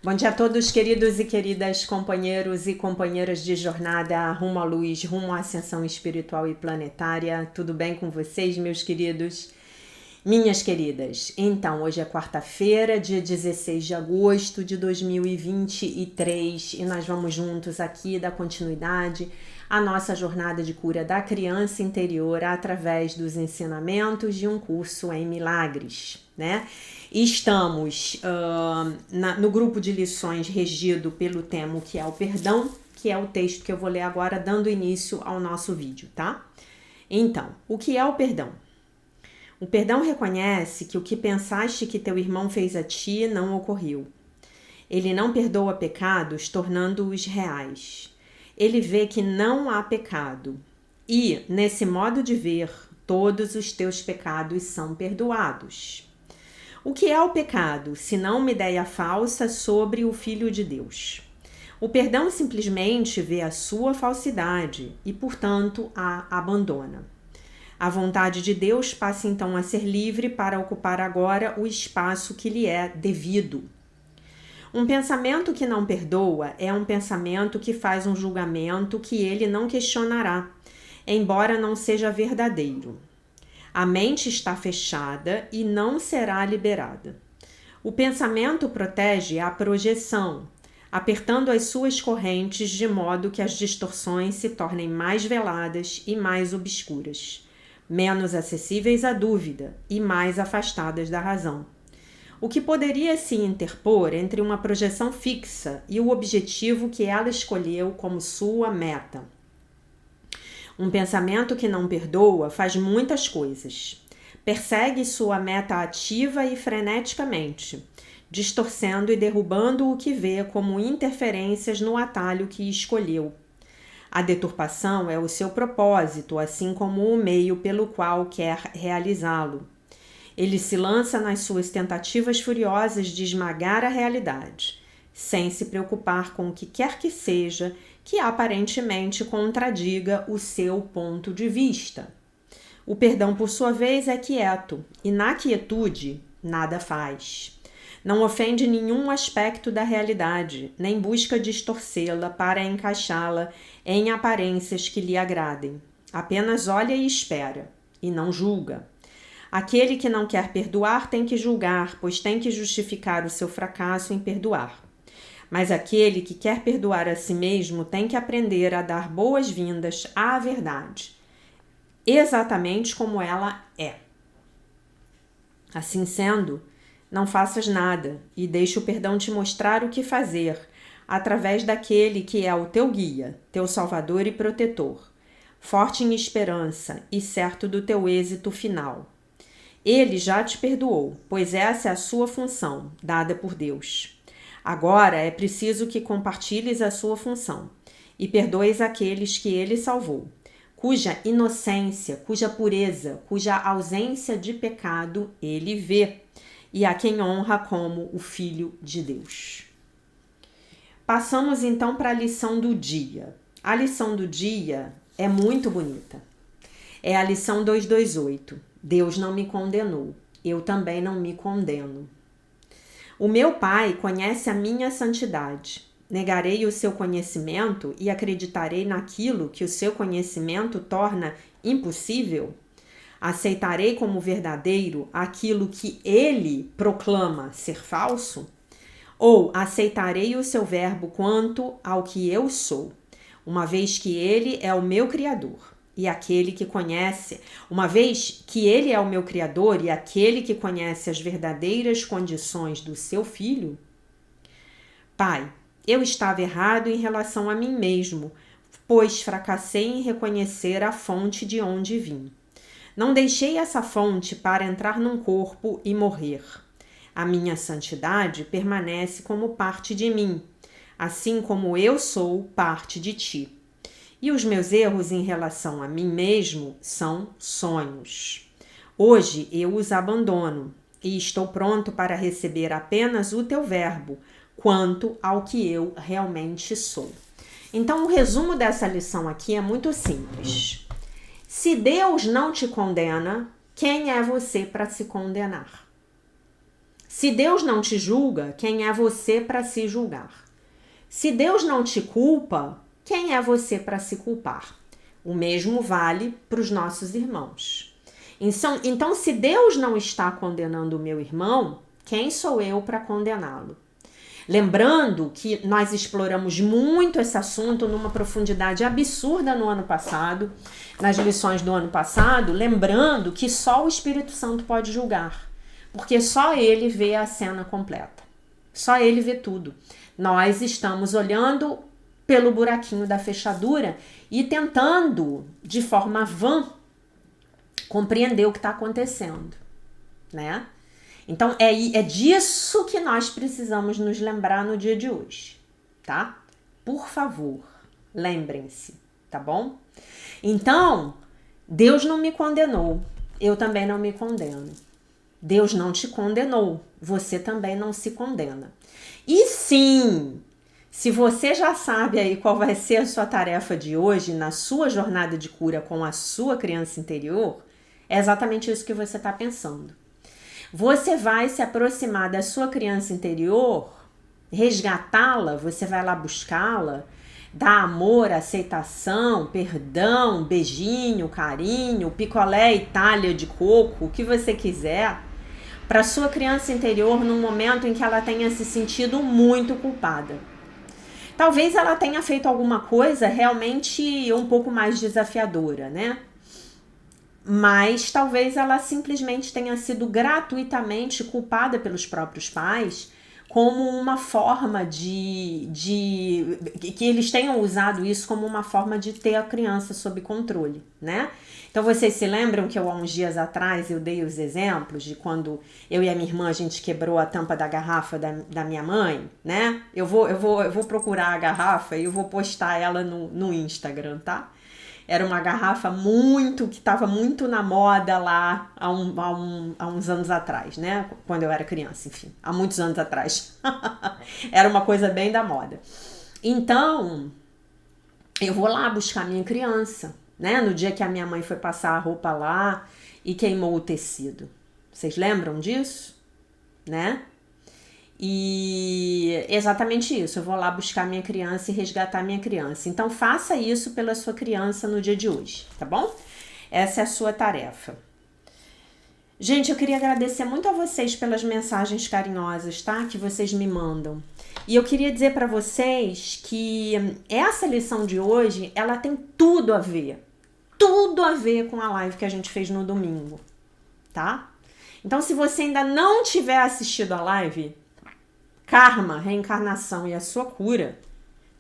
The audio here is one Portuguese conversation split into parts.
Bom dia a todos, queridos e queridas companheiros e companheiras de jornada rumo à luz, rumo à ascensão espiritual e planetária. Tudo bem com vocês, meus queridos? Minhas queridas, então hoje é quarta-feira, dia 16 de agosto de 2023 e nós vamos juntos aqui dar continuidade à nossa jornada de cura da criança interior através dos ensinamentos de um curso em milagres, né? Estamos no grupo de lições regido pelo tema que é o perdão, que é o texto que eu vou ler agora dando início ao nosso vídeo, tá? Então, o que é o perdão? O perdão reconhece que o que pensaste que teu irmão fez a ti não ocorreu. Ele não perdoa pecados, tornando-os reais. Ele vê que não há pecado. E, nesse modo de ver, todos os teus pecados são perdoados. O que é o pecado, senão uma ideia falsa sobre o Filho de Deus? O perdão simplesmente vê a sua falsidade e, portanto, a abandona. A vontade de Deus passa então a ser livre para ocupar agora o espaço que lhe é devido. Um pensamento que não perdoa é um pensamento que faz um julgamento que ele não questionará, embora não seja verdadeiro. A mente está fechada e não será liberada. O pensamento protege a projeção, apertando as suas correntes de modo que as distorções se tornem mais veladas e mais obscuras, menos acessíveis à dúvida e mais afastadas da razão. O que poderia se interpor entre uma projeção fixa e o objetivo que ela escolheu como sua meta. Um pensamento que não perdoa faz muitas coisas. Persegue sua meta ativa e freneticamente, distorcendo e derrubando o que vê como interferências no atalho que escolheu. A deturpação é o seu propósito, assim como o meio pelo qual quer realizá-lo. Ele se lança nas suas tentativas furiosas de esmagar a realidade, sem se preocupar com o que quer que seja que aparentemente contradiga o seu ponto de vista. O perdão, por sua vez, é quieto, e na quietude nada faz. Não ofende nenhum aspecto da realidade, nem busca distorcê-la para encaixá-la em aparências que lhe agradem. Apenas olha e espera, e não julga. Aquele que não quer perdoar tem que julgar, pois tem que justificar o seu fracasso em perdoar. Mas aquele que quer perdoar a si mesmo tem que aprender a dar boas-vindas à verdade, exatamente como ela é. Assim sendo, não faças nada e deixe o perdão te mostrar o que fazer, através daquele que é o teu guia, teu salvador e protetor, forte em esperança e certo do teu êxito final. Ele já te perdoou, pois essa é a sua função, dada por Deus. Agora é preciso que compartilhes a sua função e perdoes aqueles que ele salvou, cuja inocência, cuja pureza, cuja ausência de pecado ele vê, e a quem honra como o Filho de Deus. Passamos então para a lição do dia. A lição do dia é muito bonita. É a lição 228. Deus não me condenou, eu também não me condeno. O meu Pai conhece a minha santidade. Negarei o seu conhecimento e acreditarei naquilo que o seu conhecimento torna impossível? Aceitarei como verdadeiro aquilo que ele proclama ser falso? Ou aceitarei o seu verbo quanto ao que eu sou, uma vez que ele é o meu Criador e aquele que conhece, uma vez que ele é o meu Criador e aquele que conhece as verdadeiras condições do seu filho? Pai, eu estava errado em relação a mim mesmo, pois fracassei em reconhecer a fonte de onde vim. Não deixei essa fonte para entrar num corpo e morrer. A minha santidade permanece como parte de mim, assim como eu sou parte de ti. E os meus erros em relação a mim mesmo são sonhos. Hoje eu os abandono e estou pronto para receber apenas o teu verbo, quanto ao que eu realmente sou. Então, o resumo dessa lição aqui é muito simples. Se Deus não te condena, quem é você para se condenar? Se Deus não te julga, quem é você para se julgar? Se Deus não te culpa, quem é você para se culpar? O mesmo vale para os nossos irmãos. Então, se Deus não está condenando o meu irmão, quem sou eu para condená-lo? Lembrando que nós exploramos muito esse assunto numa profundidade absurda no ano passado, nas lições do ano passado, lembrando que só o Espírito Santo pode julgar, porque só ele vê a cena completa, só ele vê tudo. Nós estamos olhando pelo buraquinho da fechadura e tentando, de forma vã, compreender o que está acontecendo, né? Então, é disso que nós precisamos nos lembrar no dia de hoje, tá? Por favor, lembrem-se, tá bom? Então, Deus não me condenou, eu também não me condeno. Deus não te condenou, você também não se condena. E sim, se você já sabe aí qual vai ser a sua tarefa de hoje na sua jornada de cura com a sua criança interior, é exatamente isso que você está pensando. Você vai se aproximar da sua criança interior, resgatá-la, você vai lá buscá-la, dar amor, aceitação, perdão, beijinho, carinho, picolé Itália de coco, o que você quiser, para sua criança interior num momento em que ela tenha se sentido muito culpada. Talvez ela tenha feito alguma coisa realmente um pouco mais desafiadora, né? Mas talvez ela simplesmente tenha sido gratuitamente culpada pelos próprios pais, como uma forma que eles tenham usado isso como uma forma de ter a criança sob controle, né? Então vocês se lembram que há uns dias atrás eu dei os exemplos de quando eu e a minha irmã a gente quebrou a tampa da garrafa da minha mãe, né? Eu vou procurar a garrafa e eu vou postar ela no Instagram, tá? Era uma garrafa que estava muito na moda lá há uns anos atrás, né? Quando eu era criança, enfim, há muitos anos atrás. Era uma coisa bem da moda. Então, eu vou lá buscar minha criança, né? No dia que a minha mãe foi passar a roupa lá e queimou o tecido. Vocês lembram disso? Né? E exatamente isso, eu vou lá buscar minha criança e resgatar minha criança. Então faça isso pela sua criança no dia de hoje, tá bom? Essa é a sua tarefa. Gente, eu queria agradecer muito a vocês pelas mensagens carinhosas, tá? Que vocês me mandam. E eu queria dizer para vocês que essa lição de hoje, ela tem tudo a ver com a live que a gente fez no domingo, tá? Então se você ainda não tiver assistido a live Karma, Reencarnação e a Sua Cura,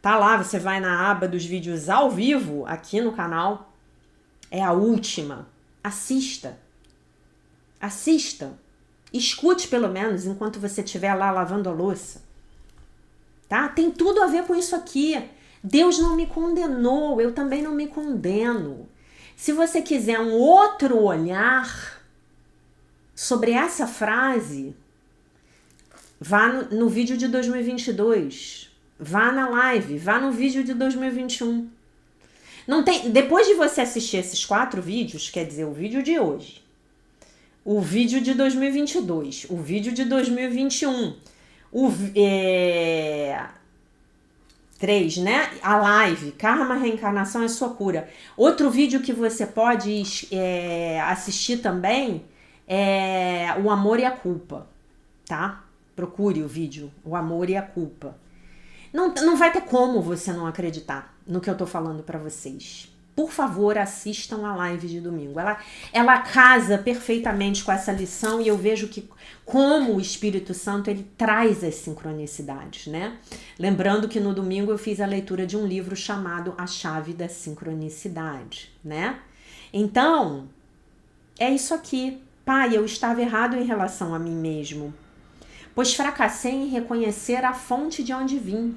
tá lá, você vai na aba dos vídeos ao vivo aqui no canal, é a última. Assista, escute pelo menos enquanto você estiver lá lavando a louça, tá? Tem tudo a ver com isso aqui. Deus não me condenou, eu também não me condeno. Se você quiser um outro olhar sobre essa frase, vá no vídeo de 2022, vá na live, vá no vídeo de 2021. Depois de você assistir esses 4 vídeos, quer dizer, o vídeo de hoje, o vídeo de 2022, o vídeo de 2021, 3, né? A live, Karma, Reencarnação é Sua Cura. Outro vídeo que você pode assistir também é O Amor e a Culpa, tá? Procure o vídeo, O Amor e a Culpa. Não vai ter como você não acreditar no que eu tô falando pra vocês. Por favor, assistam a live de domingo. Ela casa perfeitamente com essa lição e eu vejo que como o Espírito Santo, ele traz as sincronicidades, né? Lembrando que no domingo eu fiz a leitura de um livro chamado A Chave da Sincronicidade, né? Então, é isso aqui. Pai, eu estava errado em relação a mim mesmo, pois fracassei em reconhecer a fonte de onde vim.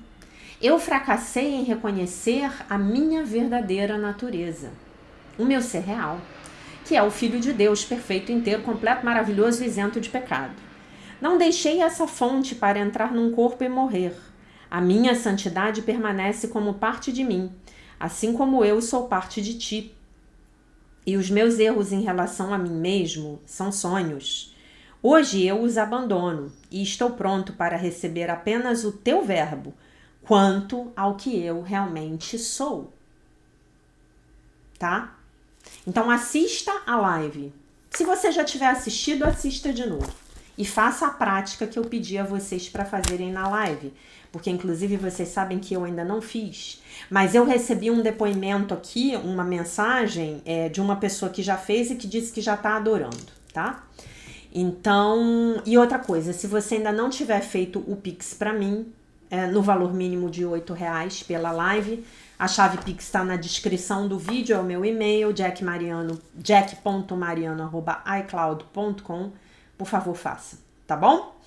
Eu fracassei em reconhecer a minha verdadeira natureza, o meu ser real, que é o Filho de Deus, perfeito, inteiro, completo, maravilhoso e isento de pecado. Não deixei essa fonte para entrar num corpo e morrer. A minha santidade permanece como parte de mim, assim como eu sou parte de ti. E os meus erros em relação a mim mesmo são sonhos. Hoje eu os abandono e estou pronto para receber apenas o teu verbo, quanto ao que eu realmente sou. Tá? Então assista a live. Se você já tiver assistido, assista de novo. E faça a prática que eu pedi a vocês para fazerem na live. Porque inclusive vocês sabem que eu ainda não fiz. Mas eu recebi um depoimento aqui, uma mensagem de uma pessoa que já fez e que disse que já está adorando, tá? Então, e outra coisa, se você ainda não tiver feito o Pix para mim, no valor mínimo de R$8 pela live, a chave Pix está na descrição do vídeo, é o meu e-mail, jack.mariano@icloud.com. Por favor, faça, tá bom?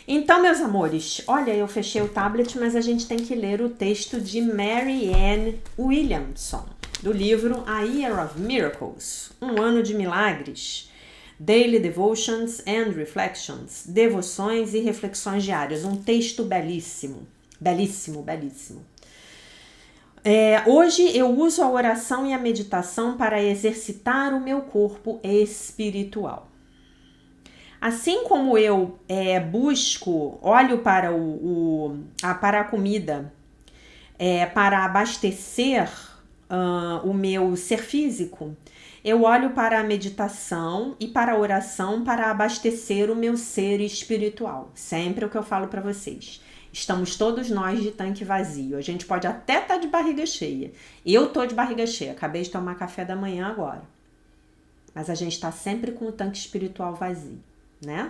Então, meus amores, olha, eu fechei o tablet, mas a gente tem que ler o texto de Marianne Williamson, do livro A Year of Miracles, Um Ano de Milagres, Daily Devotions and Reflections, Devoções e Reflexões Diárias, um texto belíssimo, belíssimo, belíssimo. Hoje eu uso a oração e a meditação para exercitar o meu corpo espiritual. Assim como eu olho para para a comida, para abastecer o meu ser físico, eu olho para a meditação e para a oração para abastecer o meu ser espiritual. Sempre o que eu falo para vocês. Estamos todos nós de tanque vazio. A gente pode até estar de barriga cheia. Eu tô de barriga cheia. Acabei de tomar café da manhã agora. Mas a gente está sempre com o tanque espiritual vazio, né?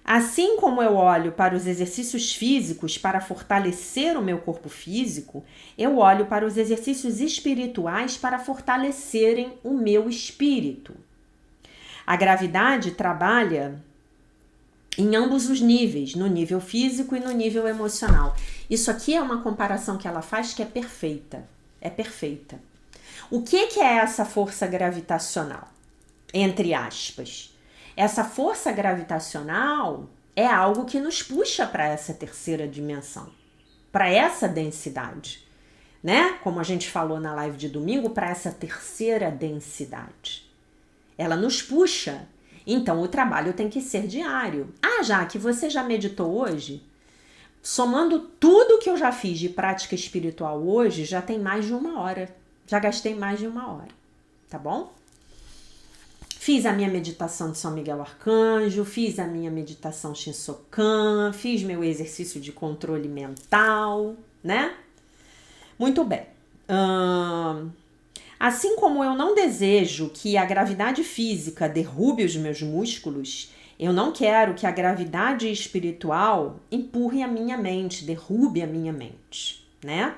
Assim como eu olho para os exercícios físicos para fortalecer o meu corpo físico, eu olho para os exercícios espirituais para fortalecerem o meu espírito. A gravidade trabalha em ambos os níveis, no nível físico e no nível emocional. Isso aqui é uma comparação que ela faz que é perfeita. É perfeita. O que é essa força gravitacional? Entre aspas. Essa força gravitacional é algo que nos puxa para essa terceira dimensão, para essa densidade, né? Como a gente falou na live de domingo, para essa terceira densidade. Ela nos puxa. Então, o trabalho tem que ser diário. Jaque, você já meditou hoje? Somando tudo que eu já fiz de prática espiritual hoje, já tem mais de 1 hora. Já gastei mais de 1 hora, tá bom? Fiz a minha meditação de São Miguel Arcanjo, fiz a minha meditação Shinsokan, fiz meu exercício de controle mental, né? Muito bem. Assim como eu não desejo que a gravidade física derrube os meus músculos, eu não quero que a gravidade espiritual empurre a minha mente, derrube a minha mente, né?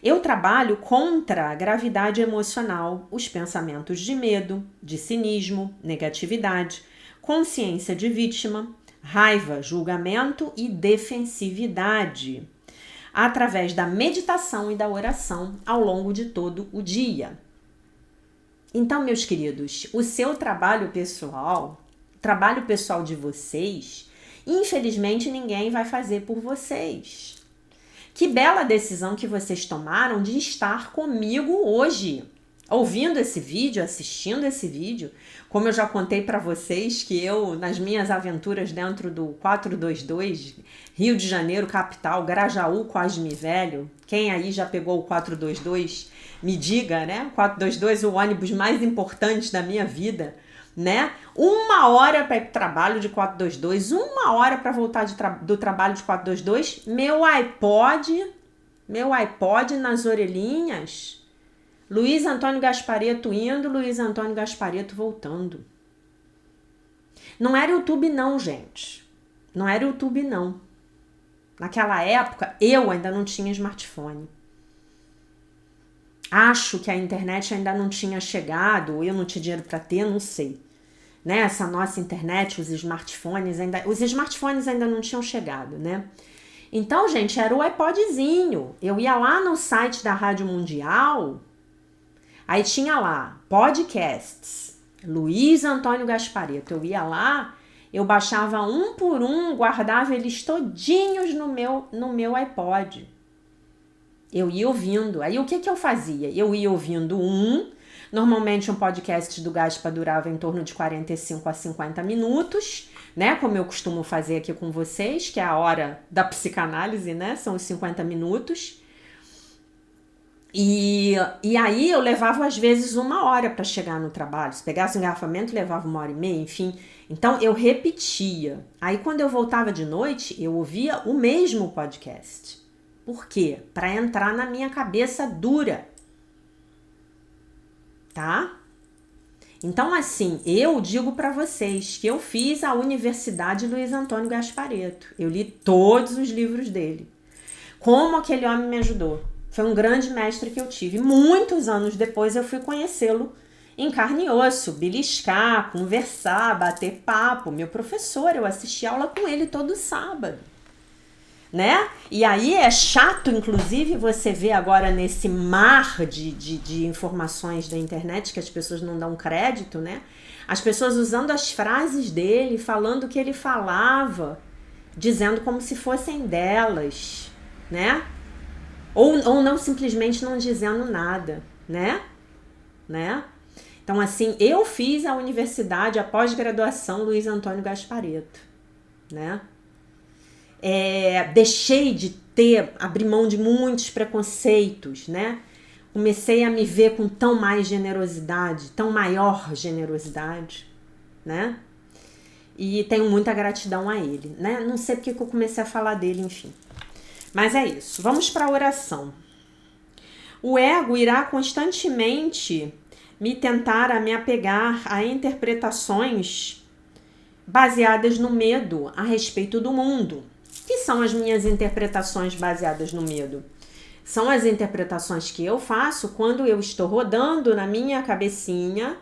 Eu trabalho contra a gravidade emocional, os pensamentos de medo, de cinismo, negatividade, consciência de vítima, raiva, julgamento e defensividade, através da meditação e da oração ao longo de todo o dia. Então, meus queridos, o seu trabalho pessoal, o trabalho pessoal de vocês, infelizmente ninguém vai fazer por vocês. Que bela decisão que vocês tomaram de estar comigo hoje, ouvindo esse vídeo, assistindo esse vídeo. Como eu já contei para vocês que eu, nas minhas aventuras dentro do 422, Rio de Janeiro, capital, Grajaú, Cosme Velho, quem aí já pegou o 422, me diga, né? 422, o ônibus mais importante da minha vida, né? 1 hora para ir para o trabalho de 422, 1 hora para voltar do trabalho de 422, meu iPod nas orelhinhas, Luiz Antônio Gaspareto indo, Luiz Antônio Gaspareto voltando. Não era YouTube não, gente. Não era YouTube não. Naquela época, eu ainda não tinha smartphone. Acho que a internet ainda não tinha chegado, ou eu não tinha dinheiro para ter, não sei. Né? Essa nossa internet, os smartphones ainda não tinham chegado, né? Então, gente, era o iPodzinho. Eu ia lá no site da Rádio Mundial, aí tinha lá, podcasts, Luiz Antônio Gaspareto. Eu ia lá, eu baixava um por um, guardava eles todinhos no meu iPod. Eu ia ouvindo. Aí o que eu fazia? Eu ia ouvindo um, Normalmente um podcast do Gaspa durava em torno de 45 a 50 minutos, né? Como eu costumo fazer aqui com vocês, que é a hora da psicanálise, né? São os 50 minutos. E aí eu levava às vezes 1 hora para chegar no trabalho. Se pegasse um engarrafamento, levava 1 hora e meia, enfim. Então eu repetia. Aí quando eu voltava de noite, eu ouvia o mesmo podcast. Por quê? Para entrar na minha cabeça dura. Tá? Então assim, eu digo para vocês que eu fiz a Universidade Luiz Antônio Gasparetto. Eu li todos os livros dele. Como aquele homem me ajudou. Foi um grande mestre que eu tive. Muitos anos depois eu fui conhecê-lo em carne e osso, beliscar, conversar, bater papo. Meu professor, eu assisti aula com ele todo sábado, né? E aí é chato, inclusive, você ver agora nesse mar de informações da internet que as pessoas não dão crédito, né? As pessoas usando as frases dele, falando o que ele falava, dizendo como se fossem delas, né? Ou não, simplesmente não dizendo nada, né? Então, assim, eu fiz a universidade, a pós-graduação Luiz Antônio Gasparetto, né? Deixei de abrir mão de muitos preconceitos, né? Comecei a me ver com tão mais generosidade, tão maior generosidade, né? E tenho muita gratidão a ele, né? Não sei porque que eu comecei a falar dele, enfim. Mas é isso. Vamos para a oração. O ego irá constantemente me tentar a me apegar a interpretações baseadas no medo a respeito do mundo. Que são as minhas interpretações baseadas no medo? São as interpretações que eu faço quando eu estou rodando na minha cabecinha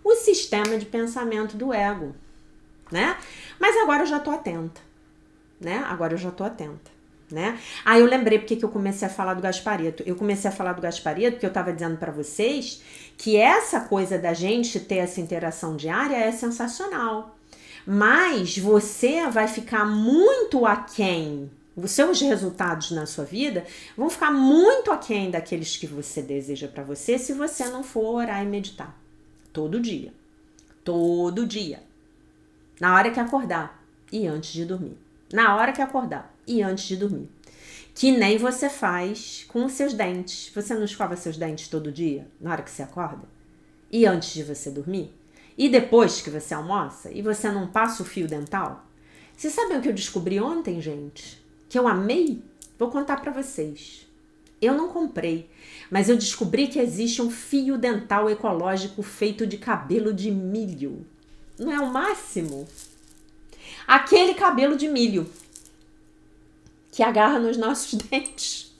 o sistema de pensamento do ego, né? Mas agora eu já tô atenta, né? Né? Eu lembrei porque que eu comecei a falar do Gasparetto. Eu comecei a falar do Gasparetto porque eu estava dizendo para vocês que essa coisa da gente ter essa interação diária é sensacional. Mas você vai ficar muito aquém, os seus resultados na sua vida vão ficar muito aquém daqueles que você deseja para você se você não for orar e meditar. Todo dia. Todo dia. Na hora que acordar e antes de dormir. Na hora que acordar e antes de dormir. Que nem você faz com os seus dentes. Você não escova seus dentes todo dia, na hora que você acorda? E antes de você dormir? E depois que você almoça? E você não passa o fio dental? Vocês sabem o que eu descobri ontem, gente? Que eu amei? Vou contar pra vocês. Eu não comprei, mas eu descobri que existe um fio dental ecológico feito de cabelo de milho. Não é o máximo? Aquele cabelo de milho que agarra nos nossos dentes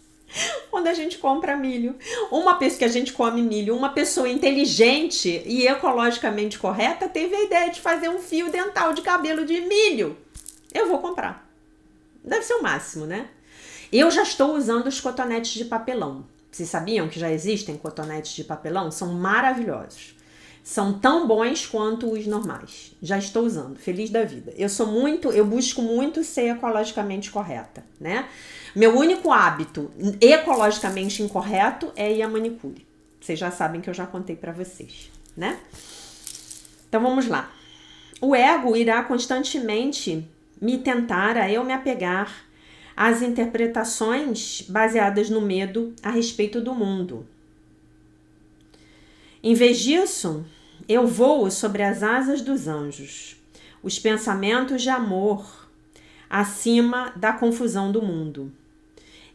quando a gente compra milho. Uma pessoa que a gente come milho, uma pessoa inteligente e ecologicamente correta teve a ideia de fazer um fio dental de cabelo de milho. Eu vou comprar. Deve ser o máximo, né? Eu já estou usando os cotonetes de papelão. Vocês sabiam que já existem cotonetes de papelão? São maravilhosos. São tão bons quanto os normais. Já estou usando, feliz da vida. Eu busco muito ser ecologicamente correta, né? Meu único hábito ecologicamente incorreto é ir à manicure. Vocês já sabem que eu já contei para vocês, né? Então vamos lá. O ego irá constantemente me tentar a eu me apegar às interpretações baseadas no medo a respeito do mundo. Em vez disso, eu voo sobre as asas dos anjos, os pensamentos de amor acima da confusão do mundo.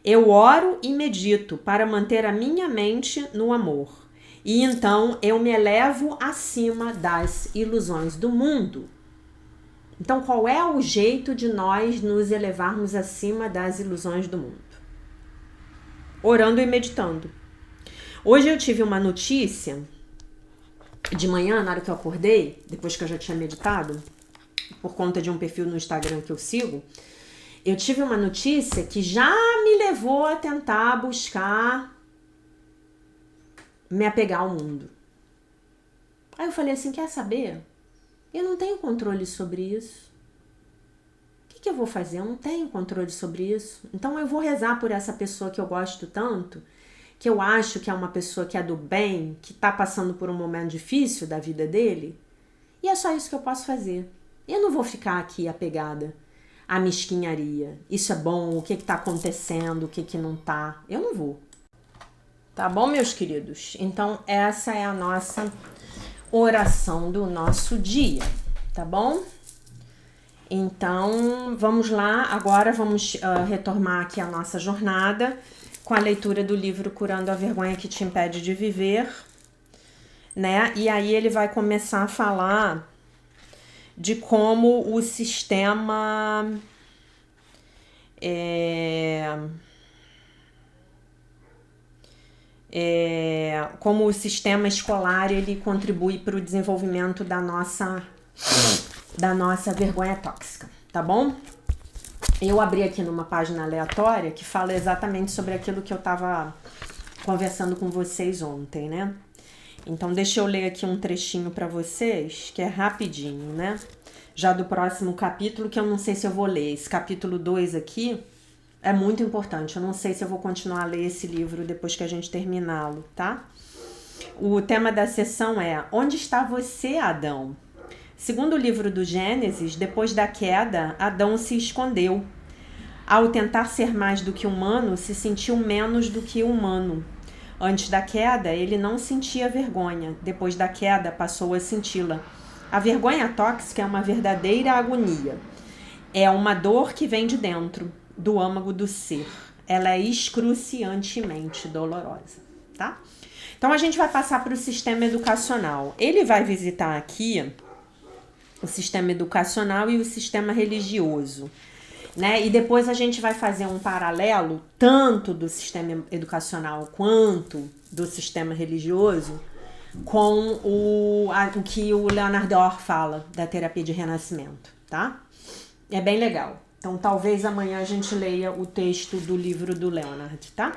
Eu oro e medito para manter a minha mente no amor, e então eu me elevo acima das ilusões do mundo. Então, qual é o jeito de nós nos elevarmos acima das ilusões do mundo? Orando e meditando. Hoje eu tive uma notícia de manhã, na hora que eu acordei, depois que eu já tinha meditado, por conta de um perfil no Instagram que eu sigo, eu tive uma notícia que já me levou a tentar buscar me apegar ao mundo. Aí eu falei assim, quer saber? Eu não tenho controle sobre isso. O que eu vou fazer? Eu não tenho controle sobre isso. Então eu vou rezar por essa pessoa que eu gosto tanto, que eu acho que é uma pessoa que é do bem, que tá passando por um momento difícil da vida dele, e é só isso que eu posso fazer. Eu não vou ficar aqui apegada à mesquinharia. Isso é bom, o que tá acontecendo, o que não tá. Eu não vou. Tá bom, meus queridos? Então, essa é a nossa oração do nosso dia, tá bom? Então, vamos lá. Agora vamos retomar aqui a nossa jornada com a leitura do livro Curando a Vergonha que Te Impede de Viver, né? E aí ele vai começar a falar de como o sistema como o sistema escolar ele contribui para o desenvolvimento da nossa vergonha tóxica, tá bom? Eu abri aqui numa página aleatória que fala exatamente sobre aquilo que eu estava conversando com vocês ontem, né? Então deixa eu ler aqui um trechinho para vocês, que é rapidinho, né? Já do próximo capítulo, que eu não sei se eu vou ler. Esse capítulo 2 aqui é muito importante. Eu não sei se eu vou continuar a ler esse livro depois que a gente terminá-lo, tá? O tema da sessão é: Onde está você, Adão? Segundo o livro do Gênesis, depois da queda, Adão se escondeu. Ao tentar ser mais do que humano, se sentiu menos do que humano. Antes da queda, ele não sentia vergonha. Depois da queda, passou a senti-la. A vergonha tóxica é uma verdadeira agonia. É uma dor que vem de dentro, do âmago do ser. Ela é excruciantemente dolorosa, tá? Então, a gente vai passar para o sistema educacional. Ele vai visitar aqui o sistema educacional e o sistema religioso, né? E depois a gente vai fazer um paralelo tanto do sistema educacional quanto do sistema religioso com o que o Leonard Orr fala da terapia de renascimento, tá? É bem legal. Então, talvez amanhã a gente leia o texto do livro do Leonard, tá?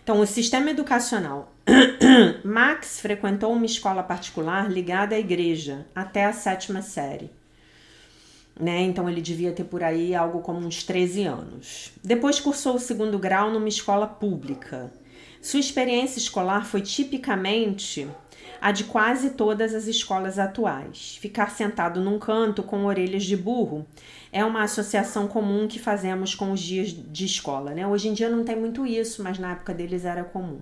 Então, o sistema educacional. Max frequentou uma escola particular ligada à igreja até a 7ª série. Né? Então, ele devia ter por aí algo como uns 13 anos. Depois cursou o 2º grau numa escola pública. Sua experiência escolar foi tipicamente a de quase todas as escolas atuais. Ficar sentado num canto com orelhas de burro é uma associação comum que fazemos com os dias de escola, né? Hoje em dia não tem muito isso, mas na época deles era comum.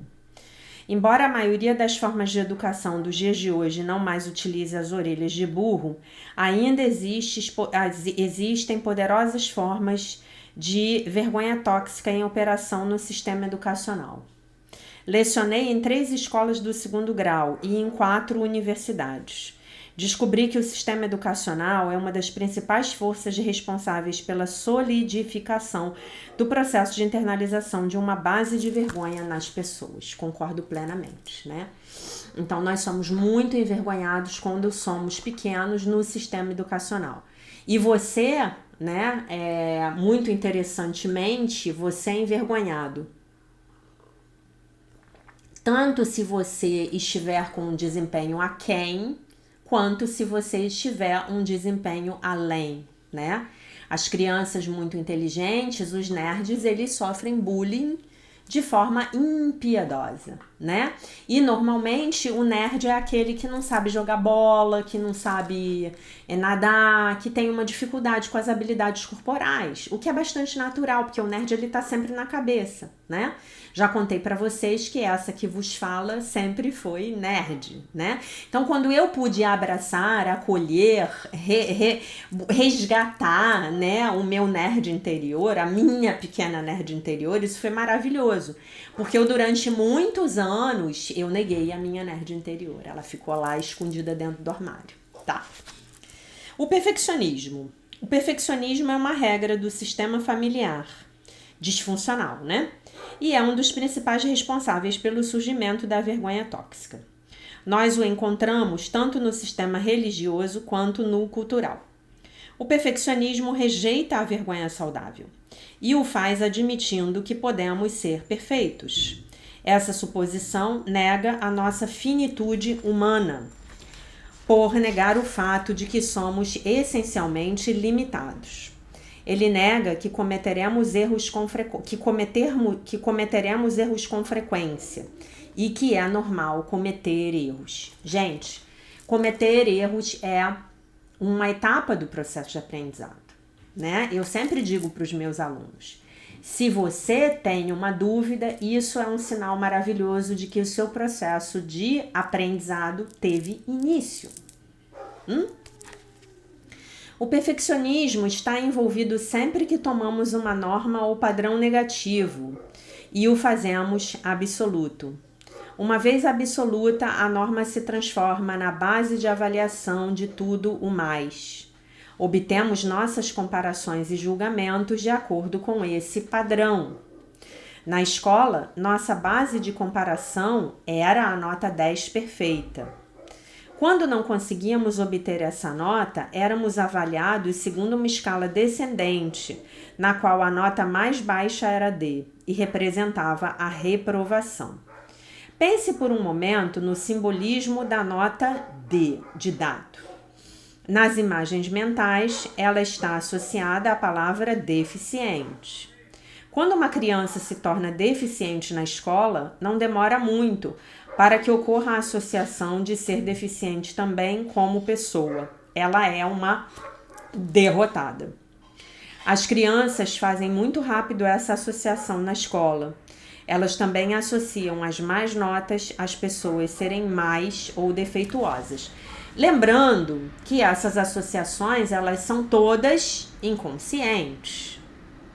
Embora a maioria das formas de educação dos dias de hoje não mais utilize as orelhas de burro, ainda existem poderosas formas de vergonha tóxica em operação no sistema educacional. Lecionei em 3 escolas do 2º grau e em 4 universidades. Descobri que o sistema educacional é uma das principais forças responsáveis pela solidificação do processo de internalização de uma base de vergonha nas pessoas. Concordo plenamente, né? Então, nós somos muito envergonhados quando somos pequenos no sistema educacional. E você, né, muito interessantemente, você é envergonhado. Tanto se você estiver com um desempenho aquém, quanto se você estiver um desempenho além, né? As crianças muito inteligentes, os nerds, eles sofrem bullying de forma impiedosa, né? E normalmente o nerd é aquele que não sabe jogar bola, que não sabe nadar, que tem uma dificuldade com as habilidades corporais, o que é bastante natural, porque o nerd ele tá sempre na cabeça, né? Já contei para vocês que essa que vos fala sempre foi nerd, né? Então, quando eu pude abraçar, acolher, resgatar, né, o meu nerd interior, a minha pequena nerd interior, isso foi maravilhoso. Porque eu, durante muitos anos, eu neguei a minha nerd interior. Ela ficou lá escondida dentro do armário, tá? O perfeccionismo. O perfeccionismo é uma regra do sistema familiar disfuncional, né? E é um dos principais responsáveis pelo surgimento da vergonha tóxica. Nós o encontramos tanto no sistema religioso quanto no cultural. O perfeccionismo rejeita a vergonha saudável e o faz admitindo que podemos ser perfeitos. Essa suposição nega a nossa finitude humana, por negar o fato de que somos essencialmente limitados. Ele nega que cometeremos erros com frequência e que é normal cometer erros. Gente, cometer erros é uma etapa do processo de aprendizado, né? Eu sempre digo para os meus alunos, se você tem uma dúvida, isso é um sinal maravilhoso de que o seu processo de aprendizado teve início. O perfeccionismo está envolvido sempre que tomamos uma norma ou padrão negativo e o fazemos absoluto. Uma vez absoluta, a norma se transforma na base de avaliação de tudo o mais. Obtemos nossas comparações e julgamentos de acordo com esse padrão. Na escola, nossa base de comparação era a nota 10 perfeita. Quando não conseguíamos obter essa nota, éramos avaliados segundo uma escala descendente, na qual a nota mais baixa era D e representava a reprovação. Pense por um momento no simbolismo da nota D de dado. Nas imagens mentais, ela está associada à palavra deficiente. Quando uma criança se torna deficiente na escola, não demora muito para que ocorra a associação de ser deficiente também como pessoa. Ela é uma derrotada. As crianças fazem muito rápido essa associação na escola. Elas também associam as más notas às pessoas serem más ou defeituosas. Lembrando que essas associações, elas são todas inconscientes,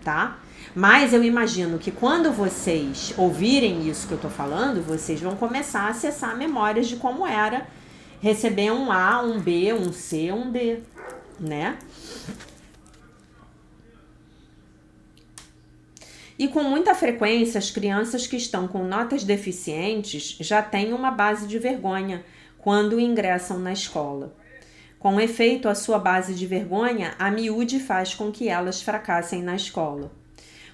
tá? Mas eu imagino que quando vocês ouvirem isso que eu tô falando, vocês vão começar a acessar memórias de como era receber um A, um B, um C, um D, né? E com muita frequência, as crianças que estão com notas deficientes já têm uma base de vergonha quando ingressam na escola. Com efeito, a sua base de vergonha a miúde faz com que elas fracassem na escola.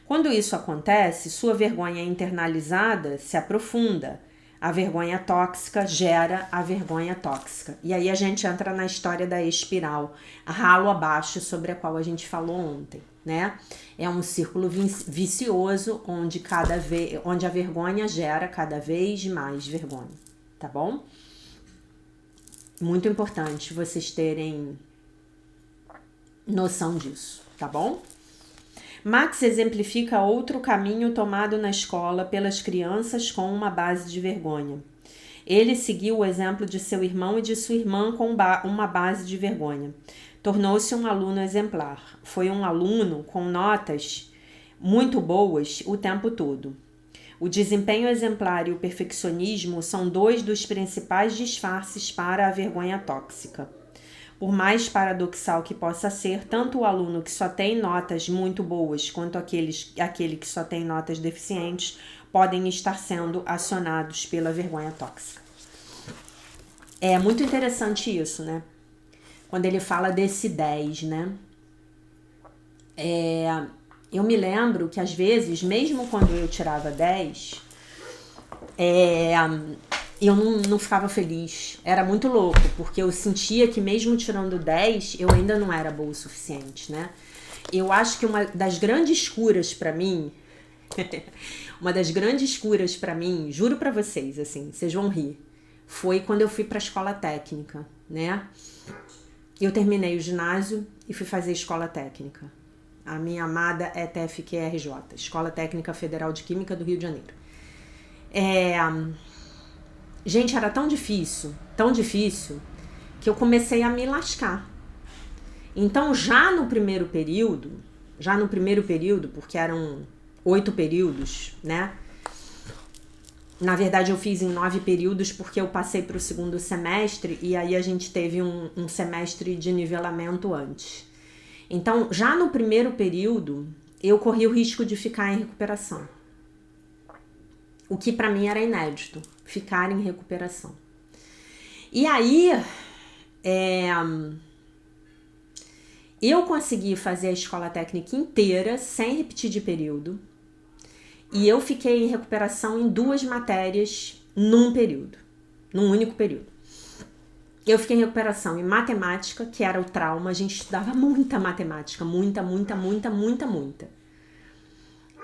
Quando isso acontece, sua vergonha internalizada se aprofunda. A vergonha tóxica gera a vergonha tóxica. E aí a gente entra na história da espiral, ralo abaixo, sobre a qual a gente falou ontem, né? É um círculo vicioso onde a vergonha gera cada vez mais vergonha, tá bom? Muito importante vocês terem noção disso, tá bom? Max exemplifica outro caminho tomado na escola pelas crianças com uma base de vergonha. Ele seguiu o exemplo de seu irmão e de sua irmã com uma base de vergonha. Tornou-se um aluno exemplar. Foi um aluno com notas muito boas o tempo todo. O desempenho exemplar e o perfeccionismo são dois dos principais disfarces para a vergonha tóxica. Por mais paradoxal que possa ser, tanto o aluno que só tem notas muito boas quanto aquele que só tem notas deficientes podem estar sendo acionados pela vergonha tóxica. É muito interessante isso, né? Quando ele fala desse 10, né? Eu me lembro que às vezes, mesmo quando eu tirava 10, eu não ficava feliz. Era muito louco, porque eu sentia que mesmo tirando 10, eu ainda não era boa o suficiente, né? Eu acho que uma das grandes curas pra mim, juro pra vocês, assim, vocês vão rir, foi quando eu fui pra escola técnica, né? Eu terminei o ginásio e fui fazer escola técnica. A minha amada ETFQRJ, Escola Técnica Federal de Química do Rio de Janeiro. Gente, era tão difícil, que eu comecei a me lascar. Então, já no primeiro período, porque eram 8 períodos, né? Na verdade, eu fiz em 9 períodos porque eu passei para o segundo semestre e aí a gente teve um semestre de nivelamento antes. Então, já no primeiro período, eu corri o risco de ficar em recuperação. O que para mim era inédito, ficar em recuperação. E aí, eu consegui fazer a escola técnica inteira, sem repetir de período. E eu fiquei em recuperação em 2 matérias num único período. Eu fiquei em recuperação em matemática, que era o trauma. A gente estudava muita matemática, muita.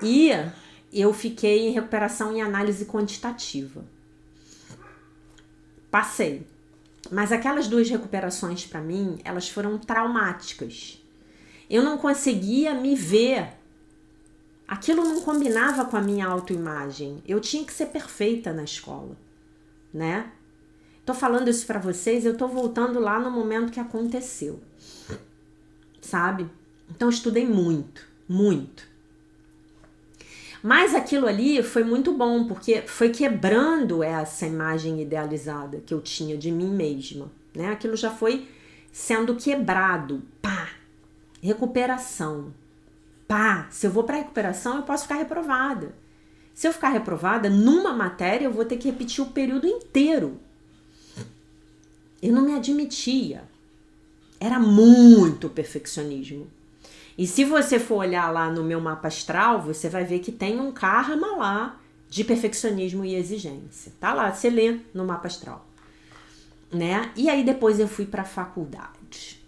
E eu fiquei em recuperação em análise quantitativa. Passei. Mas aquelas 2 recuperações para mim, elas foram traumáticas. Eu não conseguia me ver. Aquilo não combinava com a minha autoimagem. Eu tinha que ser perfeita na escola, né? Tô falando isso para vocês, eu tô voltando lá no momento que aconteceu, sabe? Então eu estudei muito. Mas aquilo ali foi muito bom, porque foi quebrando essa imagem idealizada que eu tinha de mim mesma, né? Aquilo já foi sendo quebrado, pá, recuperação, pá. Se eu vou para recuperação, eu posso ficar reprovada. Se eu ficar reprovada numa matéria, eu vou ter que repetir o período inteiro. Eu não me admitia. Era muito perfeccionismo. E se você for olhar lá no meu mapa astral, você vai ver que tem um karma lá de perfeccionismo e exigência. Tá lá, você lê no mapa astral, né? E aí depois eu fui para a faculdade.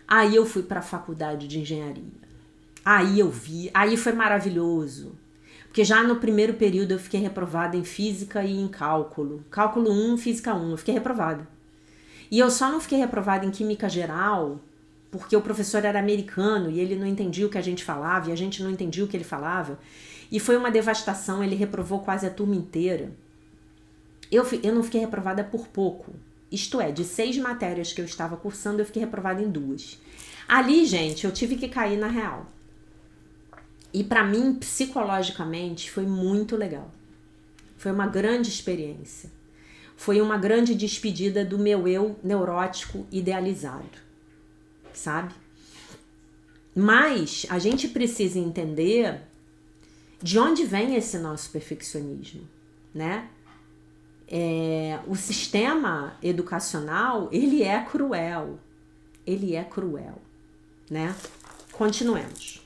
Aí eu fui para a faculdade de engenharia. Aí foi maravilhoso. Porque já no primeiro período eu fiquei reprovada em física e em cálculo. Cálculo 1, física 1, eu fiquei reprovada. E eu só não fiquei reprovada em química geral porque o professor era americano e ele não entendia o que a gente falava e a gente não entendia o que ele falava. E foi uma devastação, ele reprovou quase a turma inteira. Eu não fiquei reprovada por pouco. Isto é, de 6 matérias que eu estava cursando, eu fiquei reprovada em 2. Ali, gente, eu tive que cair na real. E para mim, psicologicamente, foi muito legal. Foi uma grande experiência. Foi uma grande despedida do meu eu neurótico idealizado, sabe? Mas a gente precisa entender de onde vem esse nosso perfeccionismo, né? O sistema educacional, ele é cruel, né? Continuemos.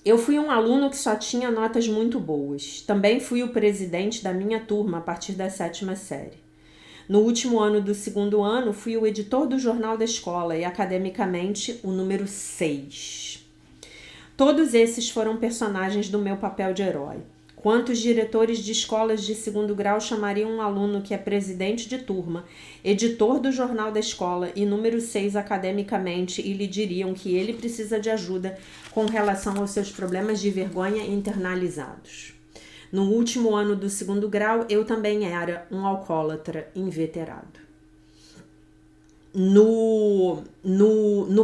Eu fui um aluno que só tinha notas muito boas. Também fui o presidente da minha turma a partir da 7ª série. No último ano do 2º ano, fui o editor do jornal da escola e, academicamente, o número 6. Todos esses foram personagens do meu papel de herói. Quantos diretores de escolas de 2º grau chamariam um aluno que é presidente de turma, editor do jornal da escola e número 6 academicamente e lhe diriam que ele precisa de ajuda com relação aos seus problemas de vergonha internalizados? No último ano do 2º grau, eu também era um alcoólatra inveterado. No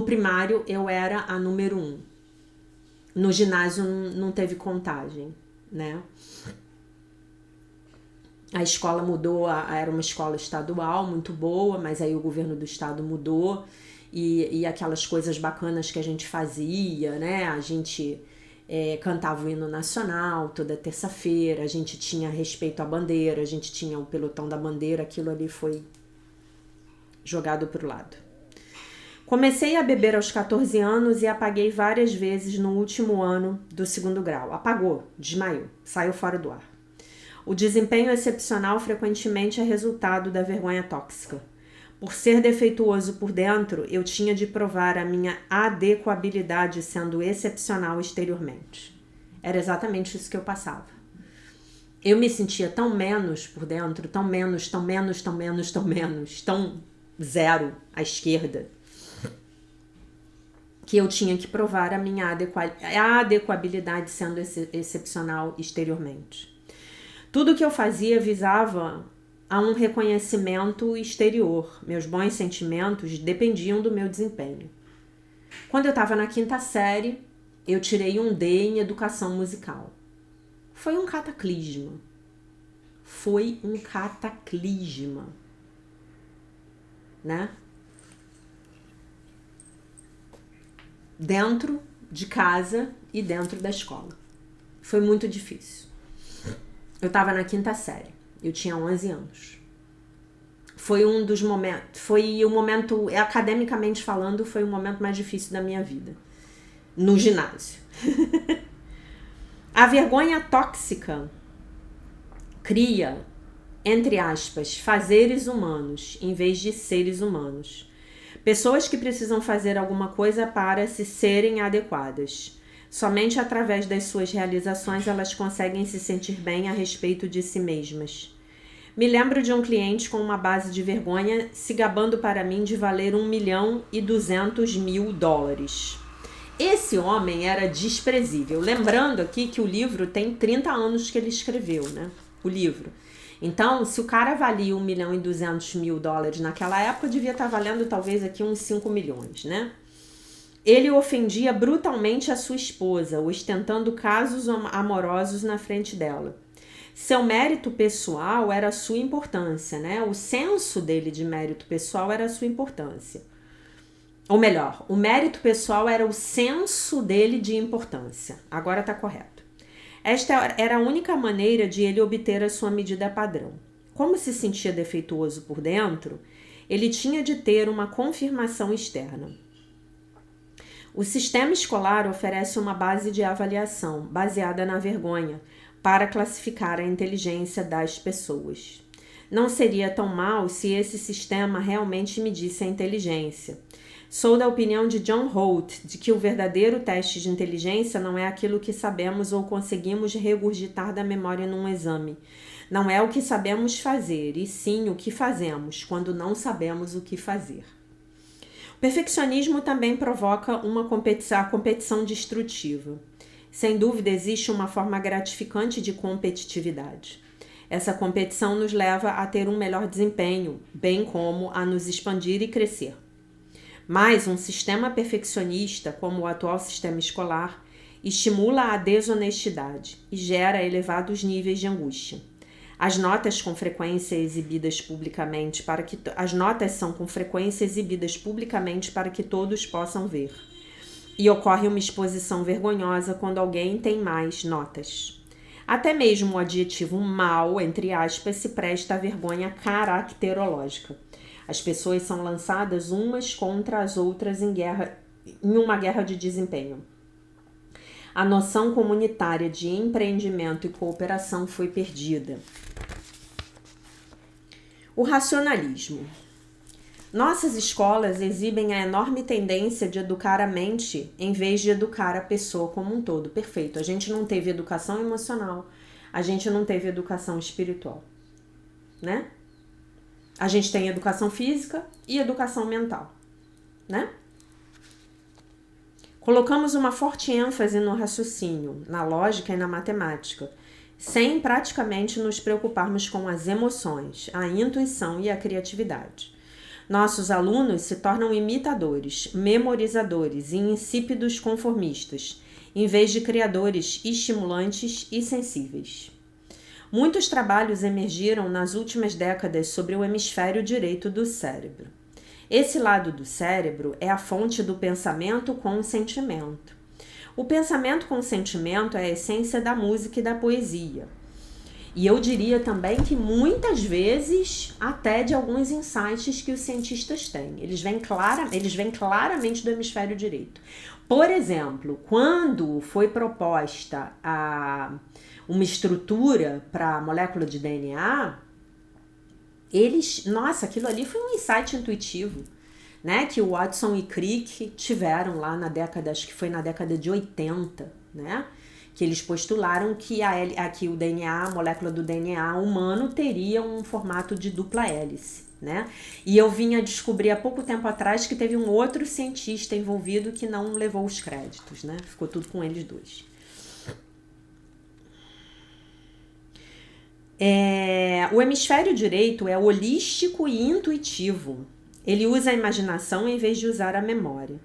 primário, eu era a número 1. No ginásio, não teve contagem, né? A escola mudou, era uma escola estadual muito boa, mas aí o governo do estado mudou e aquelas coisas bacanas que a gente fazia, né? A gente cantava o hino nacional toda terça-feira, a gente tinha respeito à bandeira, a gente tinha o pelotão da bandeira, aquilo ali foi jogado pro lado. Comecei a beber aos 14 anos e apaguei várias vezes no último ano do 2º grau. Apagou, desmaiou, saiu fora do ar. O desempenho excepcional frequentemente é resultado da vergonha tóxica. Por ser defeituoso por dentro, eu tinha de provar a minha adequabilidade sendo excepcional exteriormente. Era exatamente isso que eu passava. Eu me sentia tão menos por dentro, tão zero à esquerda, que eu tinha que provar a minha adequabilidade sendo excepcional exteriormente. Tudo que eu fazia visava a um reconhecimento exterior. Meus bons sentimentos dependiam do meu desempenho. Quando eu estava na 5ª série, eu tirei um D em educação musical. Foi um cataclisma. Né? Dentro de casa e dentro da escola. Foi muito difícil. Eu estava na 5ª série. Eu tinha 11 anos. Foi um dos momentos... Foi o momento, academicamente falando, foi o momento mais difícil da minha vida. No ginásio. A vergonha tóxica, cria, entre aspas, fazeres humanos, em vez de seres humanos. Pessoas que precisam fazer alguma coisa para se serem adequadas. Somente através das suas realizações elas conseguem se sentir bem a respeito de si mesmas. Me lembro de um cliente com uma base de vergonha se gabando para mim de valer $1.200.000. Esse homem era desprezível. Lembrando aqui que o livro tem 30 anos que ele escreveu, né? O livro. Então, se o cara valia $1.200.000 naquela época, devia estar valendo talvez aqui uns 5 milhões, né? Ele ofendia brutalmente a sua esposa, ostentando casos amorosos na frente dela. Seu mérito pessoal era a sua importância, né? O senso dele de mérito pessoal era a sua importância. Ou melhor, o mérito pessoal era o senso dele de importância. Agora está correto. Esta era a única maneira de ele obter a sua medida padrão. Como se sentia defeituoso por dentro, ele tinha de ter uma confirmação externa. O sistema escolar oferece uma base de avaliação, baseada na vergonha, para classificar a inteligência das pessoas. Não seria tão mal se esse sistema realmente medisse a inteligência. Sou da opinião de John Holt de que o verdadeiro teste de inteligência não é aquilo que sabemos ou conseguimos regurgitar da memória num exame. Não é o que sabemos fazer, e sim o que fazemos quando não sabemos o que fazer. O perfeccionismo também provoca a competição destrutiva. Sem dúvida, existe uma forma gratificante de competitividade. Essa competição nos leva a ter um melhor desempenho, bem como a nos expandir e crescer. Mas um sistema perfeccionista, como o atual sistema escolar, estimula a desonestidade e gera elevados níveis de angústia. As notas são com frequência exibidas publicamente para que todos possam ver. E ocorre uma exposição vergonhosa quando alguém tem mais notas. Até mesmo o adjetivo mal, entre aspas, se presta à vergonha caracterológica. As pessoas são lançadas umas contra as outras em uma guerra de desempenho. A noção comunitária de empreendimento e cooperação foi perdida. O racionalismo. Nossas escolas exibem a enorme tendência de educar a mente em vez de educar a pessoa como um todo. Perfeito. A gente não teve educação emocional, a gente não teve educação espiritual, né? A gente tem educação física e educação mental, né? Colocamos uma forte ênfase no raciocínio, na lógica e na matemática, sem praticamente nos preocuparmos com as emoções, a intuição e a criatividade. Nossos alunos se tornam imitadores, memorizadores e insípidos conformistas, em vez de criadores estimulantes e sensíveis. Muitos trabalhos emergiram nas últimas décadas sobre o hemisfério direito do cérebro. Esse lado do cérebro é a fonte do pensamento com o sentimento. O pensamento com o sentimento é a essência da música e da poesia. E eu diria também que muitas vezes até de alguns insights que os cientistas têm. Eles vêm claramente do hemisfério direito. Por exemplo, quando foi proposta uma estrutura para a molécula de DNA, aquilo ali foi um insight intuitivo, né? Que o Watson e Crick tiveram lá acho que foi na década de 80, né? Que eles postularam que o DNA, a molécula do DNA humano teria um formato de dupla hélice, né? E eu vim a descobrir há pouco tempo atrás que teve um outro cientista envolvido que não levou os créditos, né? Ficou tudo com eles dois. O hemisfério direito é holístico e intuitivo. Ele usa a imaginação em vez de usar a memória.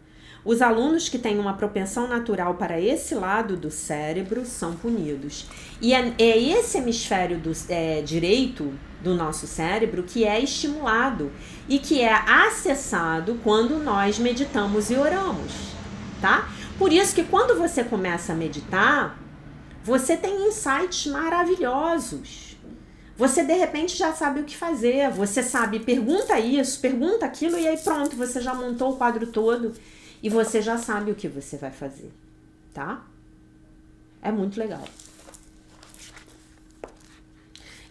Os alunos que têm uma propensão natural para esse lado do cérebro são punidos. E é esse hemisfério direito do nosso cérebro que é estimulado e que é acessado quando nós meditamos e oramos, tá? Por isso que quando você começa a meditar, você tem insights maravilhosos. Você de repente já sabe o que fazer, você sabe, pergunta isso, pergunta aquilo e aí pronto, você já montou o quadro todo e você já sabe o que você vai fazer, tá? É muito legal.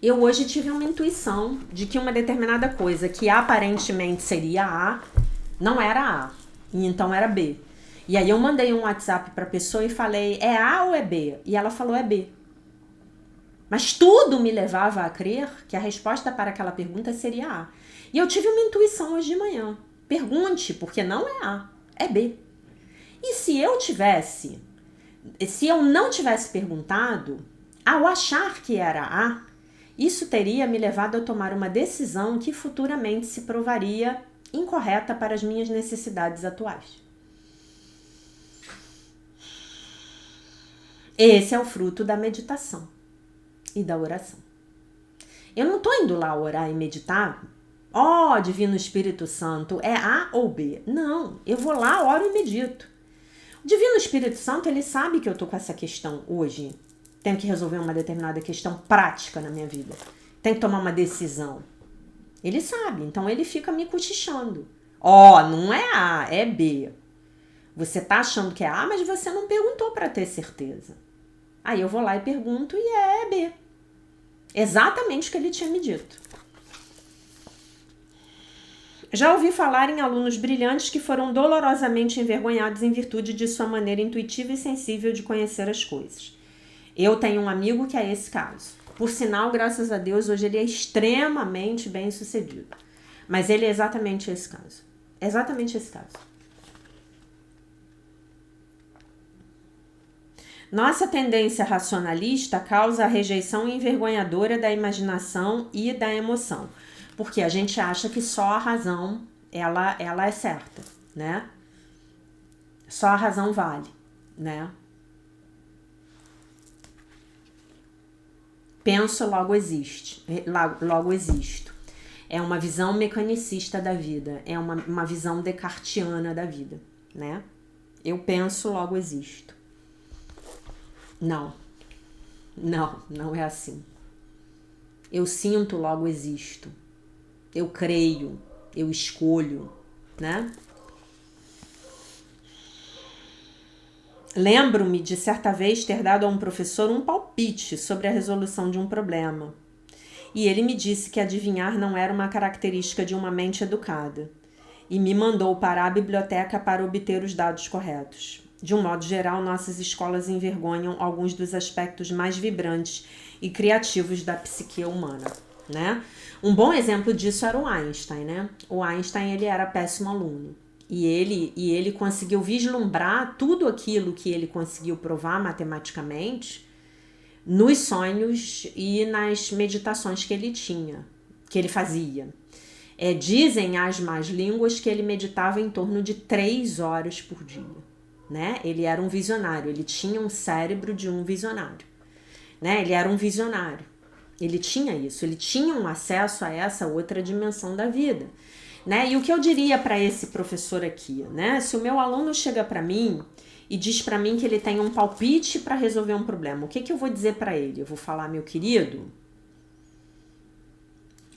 Eu hoje tive uma intuição de que uma determinada coisa que aparentemente seria A, não era A, e então era B. E aí eu mandei um WhatsApp para a pessoa e falei, é A ou é B? E ela falou, é B. Mas tudo me levava a crer que a resposta para aquela pergunta seria A. E eu tive uma intuição hoje de manhã. Pergunte, porque não é A, é B. E se eu não tivesse perguntado, ao achar que era A, isso teria me levado a tomar uma decisão que futuramente se provaria incorreta para as minhas necessidades atuais. Esse é o fruto da meditação e da oração. Eu não estou indo lá orar e meditar, Divino Espírito Santo, é A ou B? Não, eu vou lá, oro e medito. O Divino Espírito Santo, ele sabe que eu estou com essa questão hoje. Tenho que resolver uma determinada questão prática na minha vida. Tenho que tomar uma decisão. Ele sabe, então ele fica me cochichando. Não é A, é B. Você tá achando que é A, mas você não perguntou para ter certeza. Aí eu vou lá e pergunto e é B. Exatamente o que ele tinha me dito. Já ouvi falar em alunos brilhantes que foram dolorosamente envergonhados em virtude de sua maneira intuitiva e sensível de conhecer as coisas. Eu tenho um amigo que é esse caso. Por sinal, graças a Deus, hoje ele é extremamente bem sucedido. Mas ele é exatamente esse caso. Exatamente esse caso. Nossa tendência racionalista causa a rejeição envergonhadora da imaginação e da emoção. Porque a gente acha que só a razão, ela é certa, né? Só a razão vale, né? Penso, logo existo. É uma visão mecanicista da vida, é uma visão descartiana da vida, né? Eu penso, logo existo. Não é assim. Eu sinto, logo existo. Eu creio, eu escolho, né? Lembro-me de certa vez ter dado a um professor um palpite sobre a resolução de um problema. E ele me disse que adivinhar não era uma característica de uma mente educada. E me mandou para a biblioteca para obter os dados corretos. De um modo geral, nossas escolas envergonham alguns dos aspectos mais vibrantes e criativos da psique humana, né? Um bom exemplo disso era o Einstein, né? O Einstein, ele era péssimo aluno. E ele conseguiu vislumbrar tudo aquilo que ele conseguiu provar matematicamente nos sonhos e nas meditações que ele fazia. Dizem as más línguas que ele meditava em torno de 3 horas por dia, né? Ele era um visionário, ele tinha um cérebro de um visionário, né? Ele era um visionário, ele tinha isso, ele tinha um acesso a essa outra dimensão da vida, né? E o que eu diria para esse professor aqui, né? Se o meu aluno chega para mim e diz para mim que ele tem um palpite para resolver um problema, o que eu vou dizer para ele? Eu vou falar, meu querido,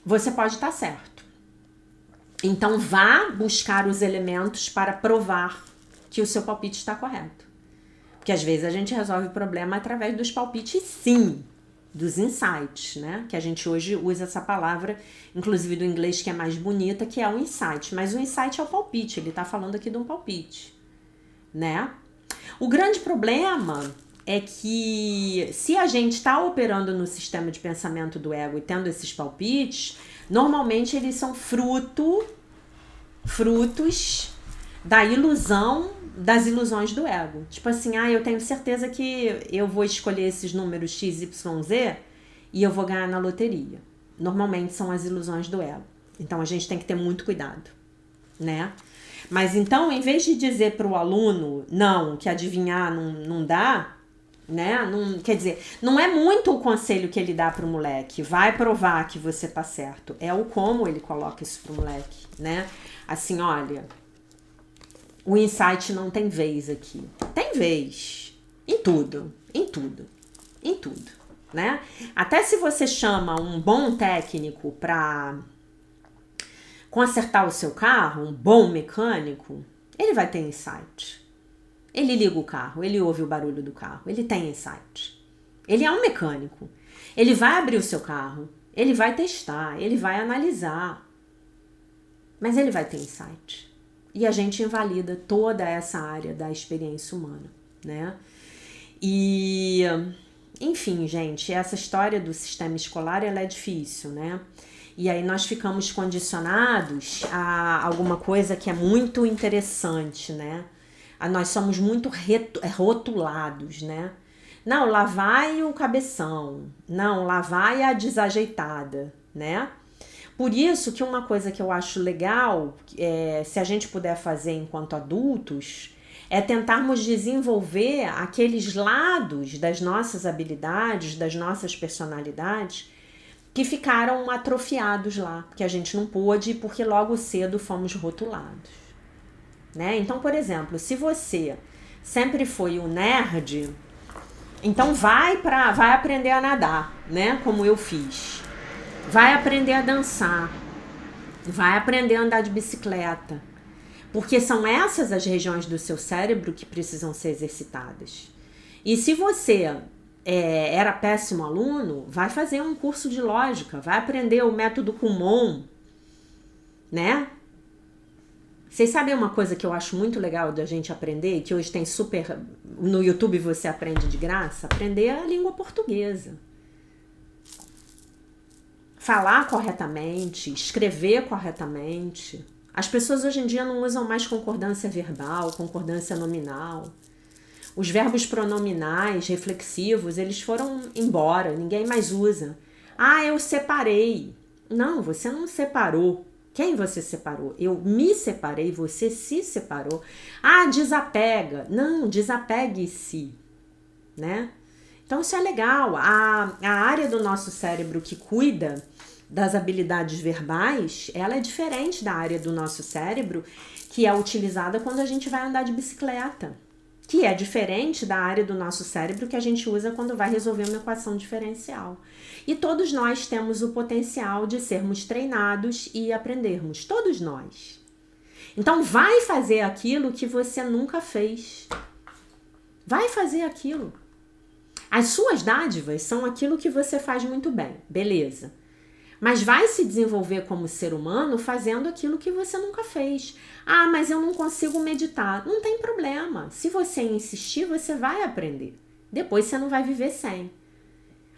você pode estar certo. Então vá buscar os elementos para provar que o seu palpite está correto. Porque às vezes a gente resolve o problema através dos palpites, sim, dos insights, né? Que a gente hoje usa essa palavra, inclusive do inglês, que é mais bonita, que é o insight. Mas o insight é o palpite, ele está falando aqui de um palpite, né? O grande problema é que se a gente está operando no sistema de pensamento do ego e tendo esses palpites, normalmente eles são frutos das ilusões do ego. Tipo assim, eu tenho certeza que eu vou escolher esses números X, Y, Z e eu vou ganhar na loteria. Normalmente são as ilusões do ego. Então a gente tem que ter muito cuidado, né? Mas então, em vez de dizer para o aluno, não, que adivinhar não dá, né? Quer dizer, não é muito o conselho que ele dá para o moleque, vai provar que você tá certo. É o como ele coloca isso pro moleque, né? Assim, olha, o insight não tem vez aqui. Tem vez. Em tudo, né? Até se você chama um bom técnico para consertar o seu carro, um bom mecânico, ele vai ter insight. Ele liga o carro, ele ouve o barulho do carro, ele tem insight. Ele é um mecânico. Ele vai abrir o seu carro, ele vai testar, ele vai analisar, mas ele vai ter insight. E a gente invalida toda essa área da experiência humana, né? E, enfim, gente, essa história do sistema escolar, ela é difícil, né? E aí nós ficamos condicionados a alguma coisa que é muito interessante, né? Nós somos muito rotulados, né? Não, lá vai o cabeção. Não, lá vai a desajeitada, né? Por isso que uma coisa que eu acho legal, se a gente puder fazer enquanto adultos, é tentarmos desenvolver aqueles lados das nossas habilidades, das nossas personalidades, que ficaram atrofiados lá, que a gente não pôde porque logo cedo fomos rotulados, né? Então, por exemplo, se você sempre foi o nerd, então vai aprender a nadar, né? Como eu fiz. Vai aprender a dançar. Vai aprender a andar de bicicleta. Porque são essas as regiões do seu cérebro que precisam ser exercitadas. E se você era péssimo aluno, vai fazer um curso de lógica, vai aprender o método Kumon, né? Vocês sabem uma coisa que eu acho muito legal da gente aprender, que hoje tem super... No YouTube você aprende de graça? Aprender a língua portuguesa. Falar corretamente, escrever corretamente. As pessoas hoje em dia não usam mais concordância verbal, concordância nominal. Os verbos pronominais, reflexivos, eles foram embora, ninguém mais usa. Ah, eu separei. Não, você não separou. Quem você separou? Eu me separei, você se separou. Ah, desapega. Não, desapegue-se, né? Então isso é legal. A área do nosso cérebro que cuida das habilidades verbais, ela é diferente da área do nosso cérebro que é utilizada quando a gente vai andar de bicicleta, que é diferente da área do nosso cérebro que a gente usa quando vai resolver uma equação diferencial. E todos nós temos o potencial de sermos treinados e aprendermos, todos nós. Então vai fazer aquilo que você nunca fez. Vai fazer aquilo. As suas dádivas são aquilo que você faz muito bem, beleza. Mas vai se desenvolver como ser humano fazendo aquilo que você nunca fez. Ah, mas eu não consigo meditar. Não tem problema. Se você insistir, você vai aprender. Depois você não vai viver sem.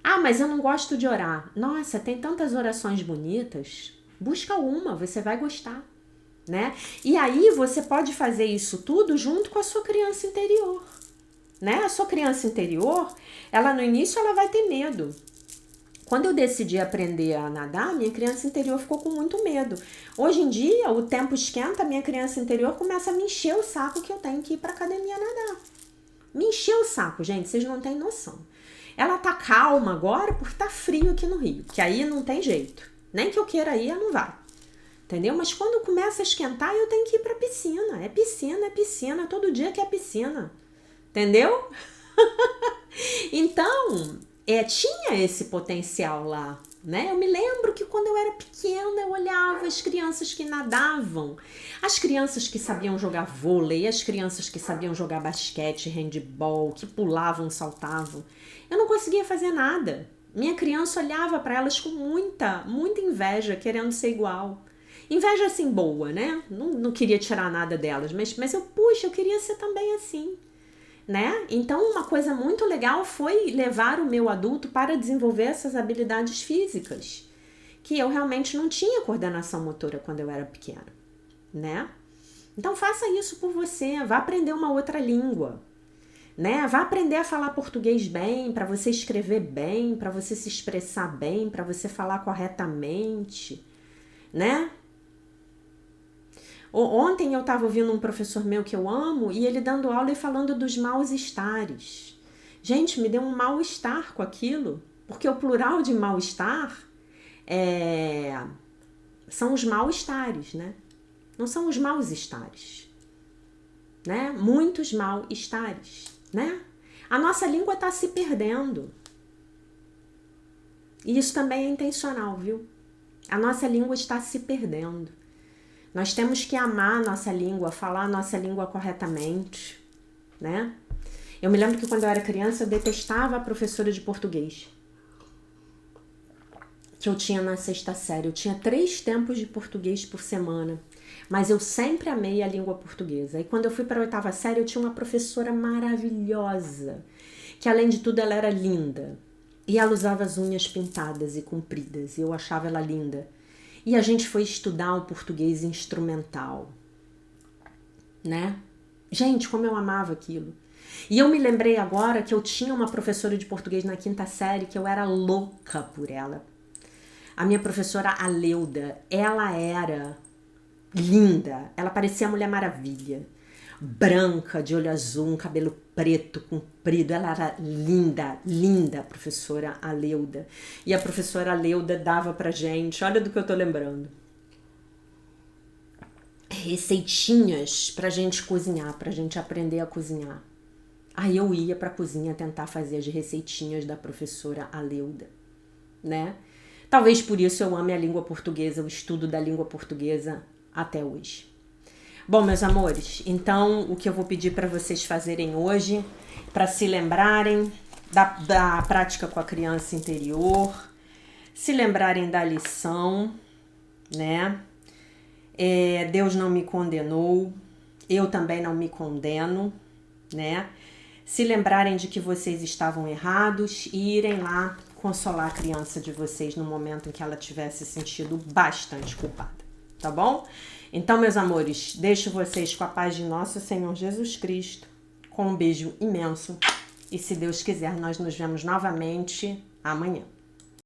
Ah, mas eu não gosto de orar. Nossa, tem tantas orações bonitas. Busca uma, você vai gostar, né? E aí você pode fazer isso tudo junto com a sua criança interior, né? A sua criança interior, ela no início ela vai ter medo. Quando eu decidi aprender a nadar, minha criança interior ficou com muito medo. Hoje em dia, o tempo esquenta, minha criança interior começa a me encher o saco que eu tenho que ir pra academia nadar. Me encheu o saco, gente, vocês não têm noção. Ela tá calma agora porque tá frio aqui no Rio, que aí não tem jeito. Nem que eu queira ir, ela não vai. Entendeu? Mas quando começa a esquentar, eu tenho que ir pra piscina. É piscina, todo dia que é piscina. Entendeu? Então, tinha esse potencial lá, né? Eu me lembro que quando eu era pequena, eu olhava as crianças que nadavam, as crianças que sabiam jogar vôlei, as crianças que sabiam jogar basquete, handball, que pulavam, saltavam. Eu não conseguia fazer nada. Minha criança olhava para elas com muita inveja, querendo ser igual. Inveja assim boa, né? Não queria tirar nada delas, mas eu queria ser também assim, né? Então uma coisa muito legal foi levar o meu adulto para desenvolver essas habilidades físicas, que eu realmente não tinha coordenação motora quando eu era pequena, né? Então faça isso por você, vá aprender uma outra língua, né? Vá aprender a falar português bem, para você escrever bem, para você se expressar bem, para você falar corretamente, né? Ontem eu estava ouvindo um professor meu que eu amo e ele dando aula e falando dos mal-estares. Gente, me deu um mal-estar com aquilo, porque o plural de mal-estar são os mal-estares, né? Não são os maus-estares, né? Muitos mal-estares, né? A nossa língua está se perdendo. E isso também é intencional, viu? A nossa língua está se perdendo. Nós temos que amar a nossa língua, falar a nossa língua corretamente, né? Eu me lembro que quando eu era criança eu detestava a professora de português. que eu tinha na sexta série. Eu tinha 3 tempos de português por semana, mas eu sempre amei a língua portuguesa. E quando eu fui para a 8ª série, eu tinha uma professora maravilhosa, que além de tudo ela era linda. E ela usava as unhas pintadas e compridas, e eu achava ela linda. E a gente foi estudar o português instrumental, né? Gente, como eu amava aquilo. E eu me lembrei agora que eu tinha uma professora de português na 5ª série que eu era louca por ela. A minha professora Aleuda, ela era linda, ela parecia a Mulher Maravilha. Branca, de olho azul, um cabelo preto, comprido. Ela era linda, linda, a professora Aleuda. E a professora Aleuda dava pra gente, olha do que eu tô lembrando, receitinhas pra gente cozinhar, pra gente aprender a cozinhar. Aí eu ia pra cozinha tentar fazer as receitinhas da professora Aleuda, né? Talvez por isso eu ame a língua portuguesa, o estudo da língua portuguesa até hoje. Bom, meus amores, então o que eu vou pedir para vocês fazerem hoje, para se lembrarem da prática com a criança interior, se lembrarem da lição, né? Deus não me condenou, eu também não me condeno, né? Se lembrarem de que vocês estavam errados e irem lá consolar a criança de vocês no momento em que ela tivesse sentido bastante culpada, tá bom? Então, meus amores, deixo vocês com a paz de nosso Senhor Jesus Cristo, com um beijo imenso. E se Deus quiser, nós nos vemos novamente amanhã.